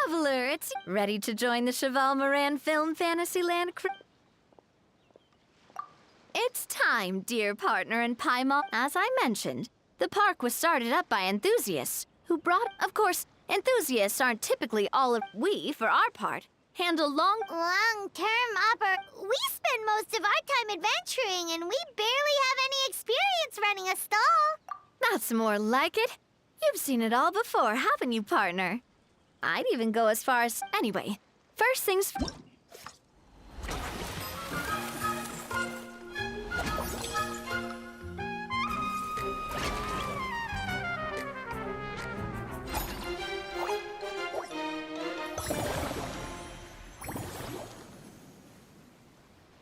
traveler, it's ready to join the Cheval Moran Film Fantasyland crew. It's time, dear partner and Paimon. As I mentioned, the park was started up by enthusiasts who brought... Of course, enthusiasts aren't typically all of... We, for our part, handle long-term We spend most of our time adventuring, and we barely have any experience running a stall. That's more like it. You've seen it all before, haven't you, partner? I'd even go as far as... Anyway, first things...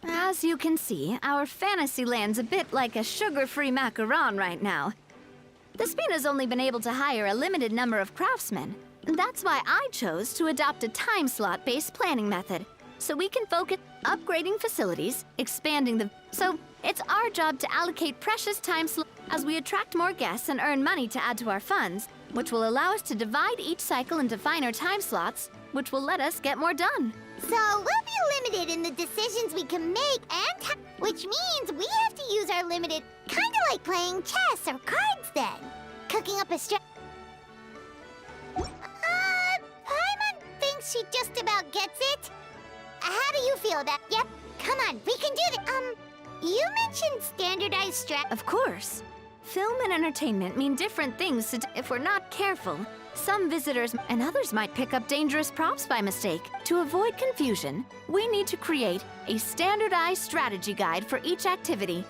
As you can see, our Fantasyland's a bit like a sugar-free macaron right now. The Spina's only been able to hire a limited number of craftsmen. That's why I chose to adopt a time slot-based planning method, so we can focus upgrading facilities, expanding the... So it's our job to allocate precious time slots as we attract more guests and earn money to add to our funds, which will allow us to divide each cycle into finer time slots, which will let us get more done. So we'll be limited in the decisions we can make and which means we have to use our limited, kind of like playing chess or cards then. Cooking up a Paimon thinks she just about gets it. How do you feel about... Yep, come on, we can do this. You mentioned standardized Of course. Film and entertainment mean different things if we're not careful. Some visitors and others might pick up dangerous props by mistake. To avoid confusion, we need to create a standardized strategy guide for each activity.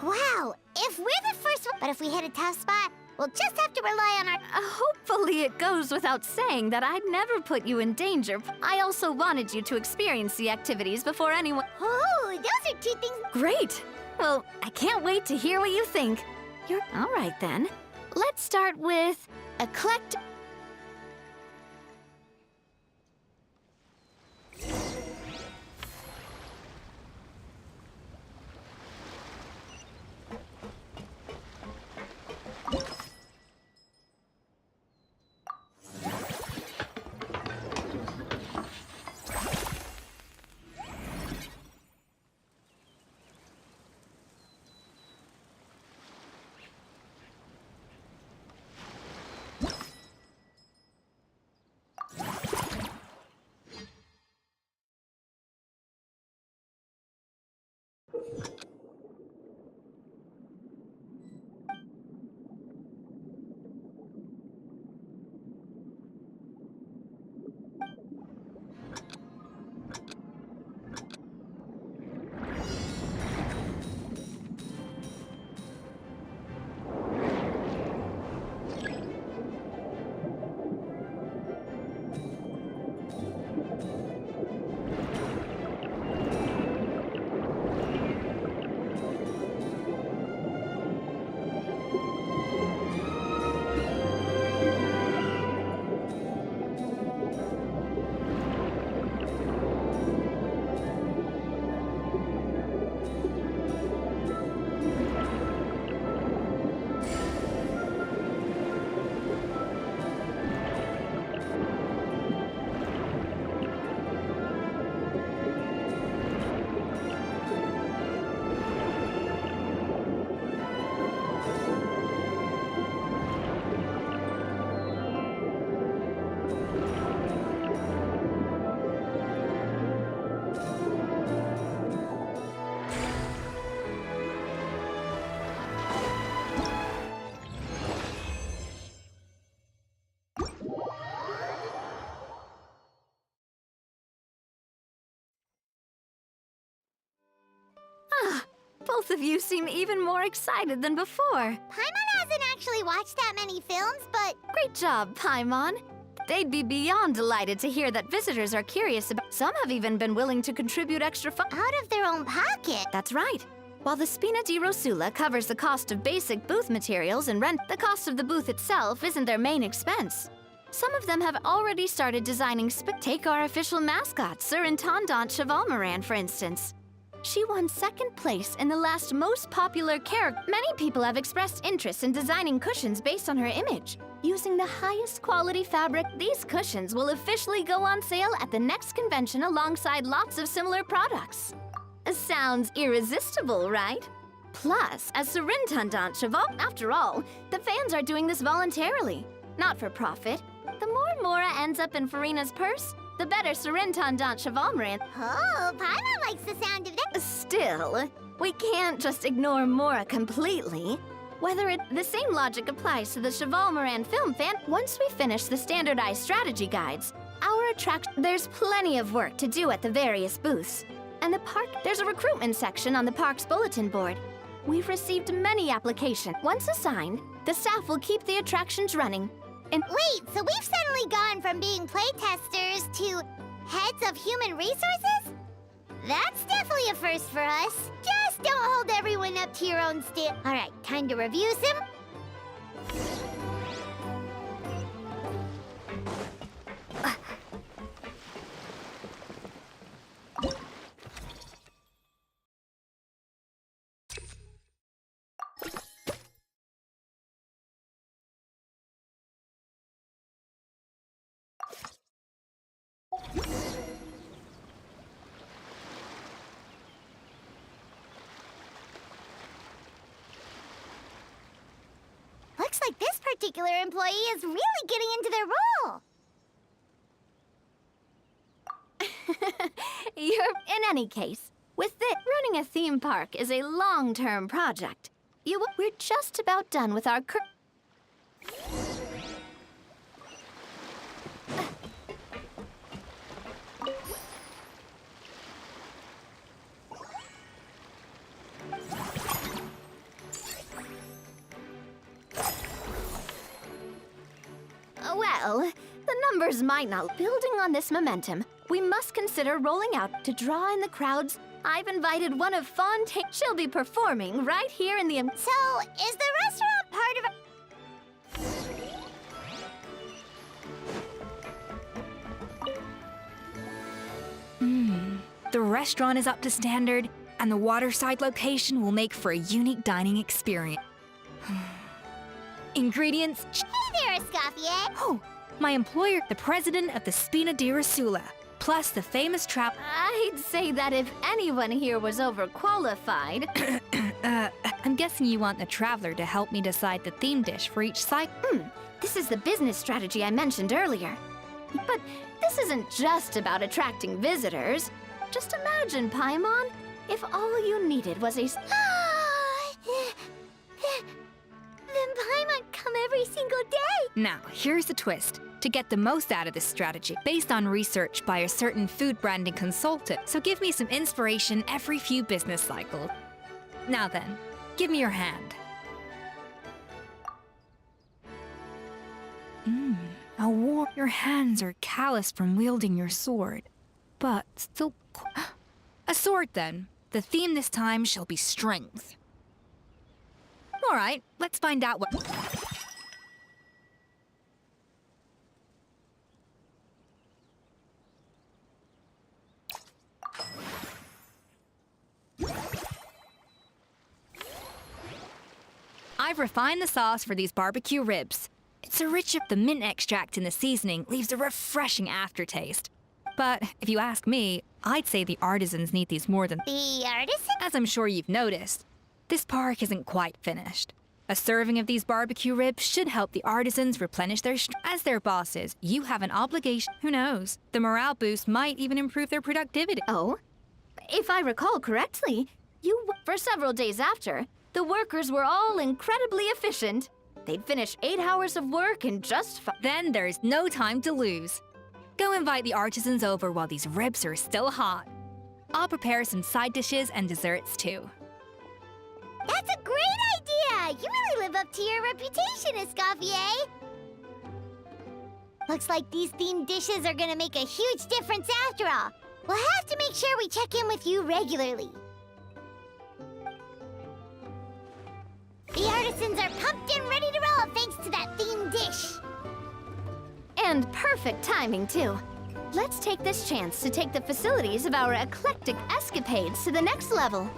Wow, if we're the first one... But if we hit a tough spot, we'll just have to rely on our... Hopefully it goes without saying that I'd never put you in danger. I also wanted you to experience the activities before anyone... Oh, those are two things... Great! Well, I can't wait to hear what you think. You're... All right, then. Let's start with... eclectic... Both of you seem even more excited than before. Paimon hasn't actually watched that many films, but... Great job, Paimon. They'd be beyond delighted to hear that visitors are curious about... Some have even been willing to contribute extra funds. Out of their own pocket. That's right. While the Spina di Rosula covers the cost of basic booth materials and rent, the cost of the booth itself isn't their main expense. Some of them have already started designing Take our official mascot, Sir Intendant Cheval Moran, for instance. She won second place in the last most popular character. Many people have expressed interest in designing cushions based on her image. Using the highest quality fabric, these cushions will officially go on sale at the next convention alongside lots of similar products. Sounds irresistible, right? Plus, as Surintendant Cheval, after all, the fans are doing this voluntarily, not for profit. The more Mora ends up in Farina's purse, the better Surintendant Chevalmaran. Oh, Paimon likes the sound of that. Still, we can't just ignore Mora completely. The same logic applies to the Chevalmaran film fan. Once we finish the standardized strategy guides, there's plenty of work to do at the various booths. And the park, there's a recruitment section on the park's bulletin board. We've received many applications. Once assigned, the staff will keep the attractions running. And Wait, so we've suddenly gone from being playtesters to heads of human resources? That's definitely a first for us. Just don't hold everyone up to your own standard. All right, time to review some. Looks like this particular employee is really getting into their role. In any case, running a theme park is a long-term project. We're just about done with our Well, the numbers might not. Building on this momentum, we must consider rolling out to draw in the crowds. I've invited one of Fontaine. She'll be performing right here in the... So, is the restaurant part of The restaurant is up to standard, and the waterside location will make for a unique dining experience. Ingredients... Hey there, Escoffier! Oh, my employer, the president of the Spina di Rosula, plus the famous trap... I'd say that if anyone here was overqualified... I'm guessing you want the traveler to help me decide the theme dish for each cycle. This is the business strategy I mentioned earlier. But this isn't just about attracting visitors. Just imagine, Paimon, if all you needed was a... Then Paimon come every single day! Now, here's the twist. To get the most out of this strategy, based on research by a certain food branding consultant, so give me some inspiration every few business cycles. Now then, give me your hand. Your hands are calloused from wielding your sword, but still... A sword, then. The theme this time shall be strength. All right, let's find out what... I've refined the sauce for these barbecue ribs. It's a the mint extract in the seasoning leaves a refreshing aftertaste. But if you ask me, I'd say the artisans need these more than... The artisan? As I'm sure you've noticed, this park isn't quite finished. A serving of these barbecue ribs should help the artisans replenish their As their bosses, you have an obligation. Who knows? The morale boost might even improve their productivity. Oh? If I recall correctly, for several days after, the workers were all incredibly efficient. They'd finish 8 hours of work in just Then there's no time to lose. Go invite the artisans over while these ribs are still hot. I'll prepare some side dishes and desserts too. That's a great idea! You really live up to your reputation, Escoffier! Looks like these themed dishes are gonna make a huge difference after all. We'll have to make sure we check in with you regularly. The artisans are pumped and ready to roll thanks to that themed dish. And perfect timing, too. Let's take this chance to take the facilities of our eclectic escapades to the next level.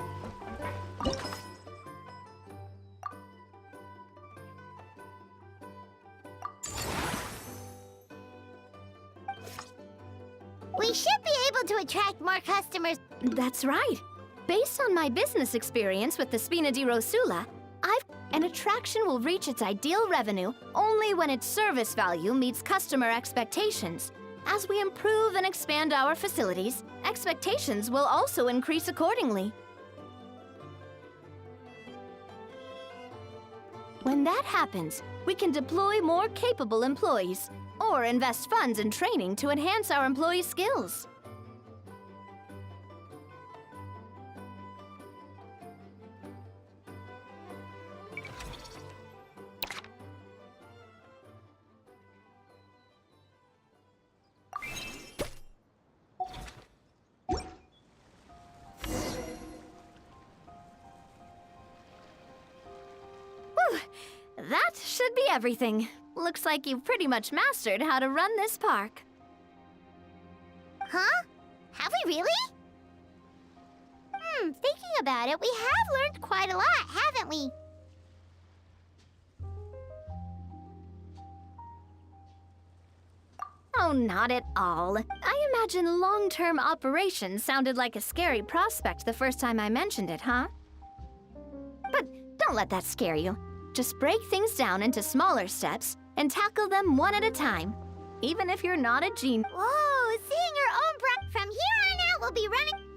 We should be able to attract more customers. That's right. Based on my business experience with the Spina di Rosula, an attraction will reach its ideal revenue only when its service value meets customer expectations. As we improve and expand our facilities, expectations will also increase accordingly. When that happens, we can deploy more capable employees or invest funds in training to enhance our employees' skills. That should be everything. Looks like you've pretty much mastered how to run this park. Huh? Have we really? Thinking about it, we have learned quite a lot, haven't we? Oh, not at all. I imagine long-term operations sounded like a scary prospect the first time I mentioned it, huh? But don't let that scare you. Just break things down into smaller steps and tackle them one at a time, even if you're not a genius. Whoa, seeing your own from here on out, we'll be running.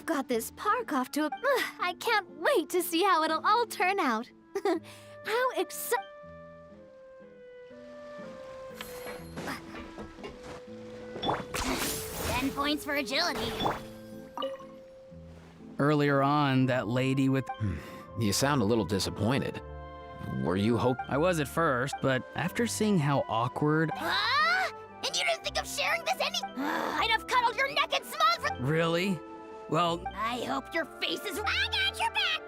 We've got this park off to a... I can't wait to see how it'll all turn out. How exciting! 10 points for agility. Earlier on, that lady with... You sound a little disappointed. Were you I was at first, but after seeing how awkward... Ah! And you didn't think of sharing this any... I'd have cuddled your neck and smiled for... Really? Well, I hope your face is... I got your back,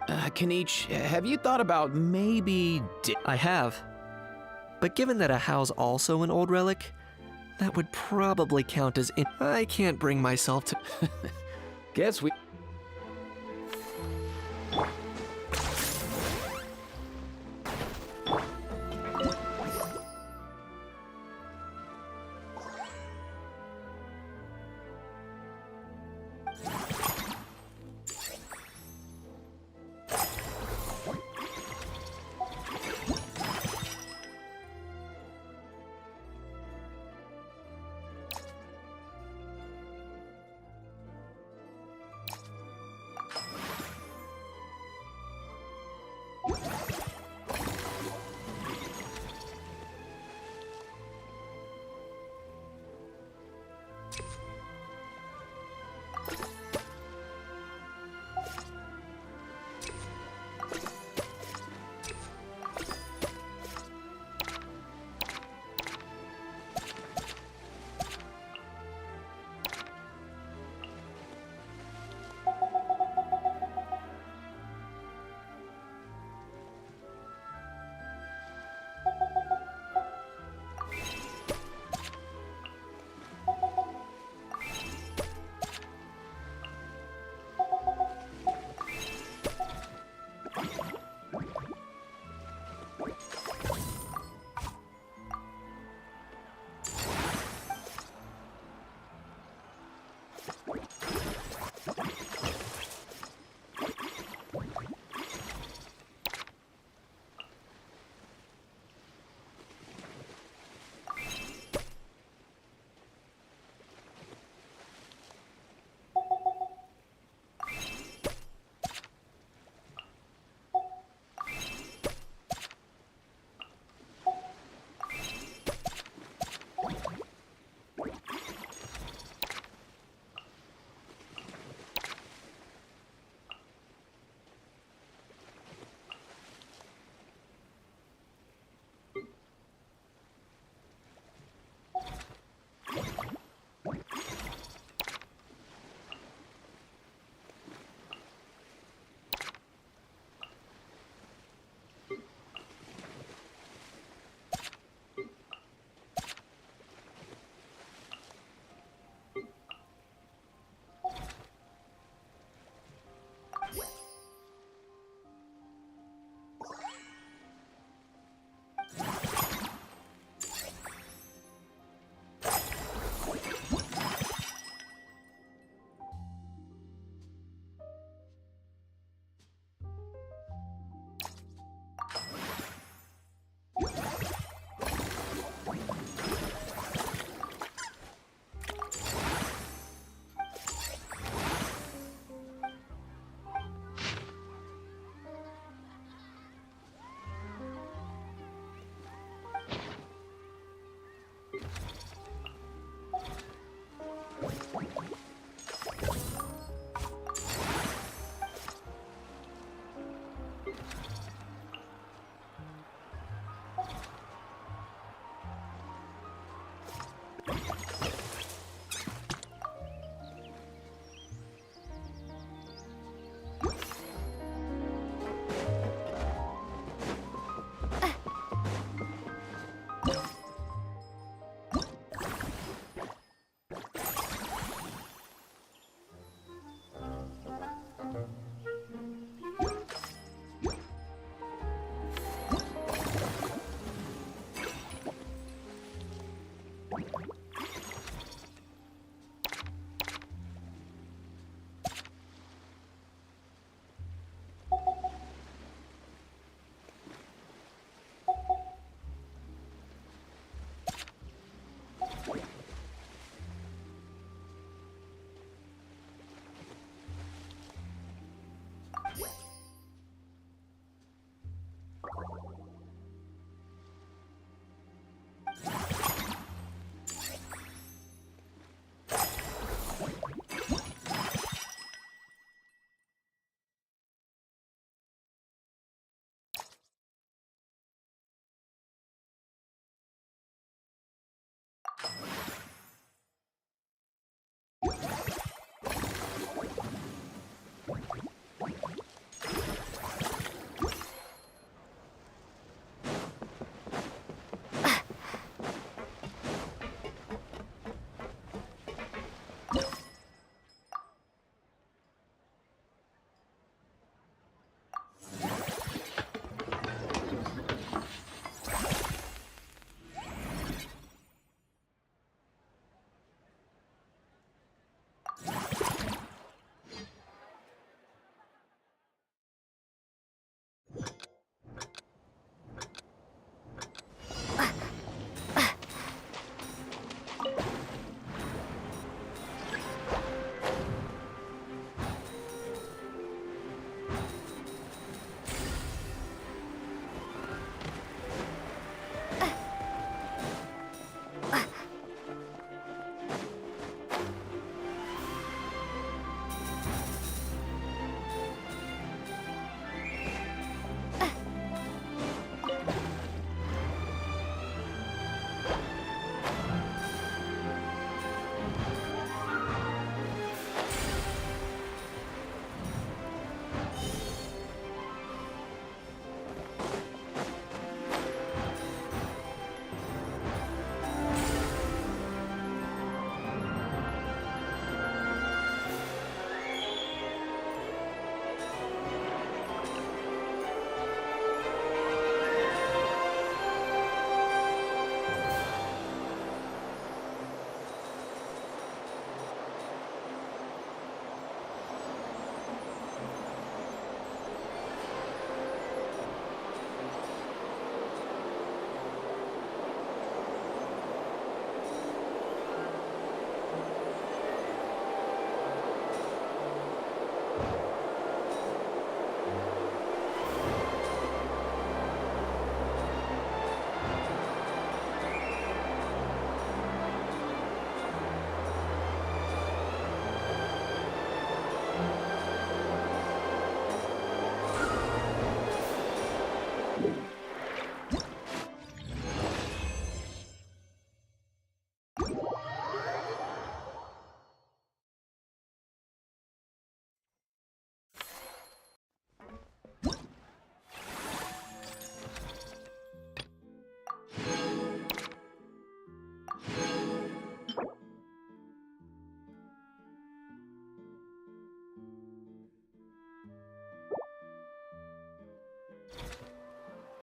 bro! Kanich, have you thought about maybe... I have. But given that a how's also an old relic, that would probably count as I can't bring myself to... Guess we...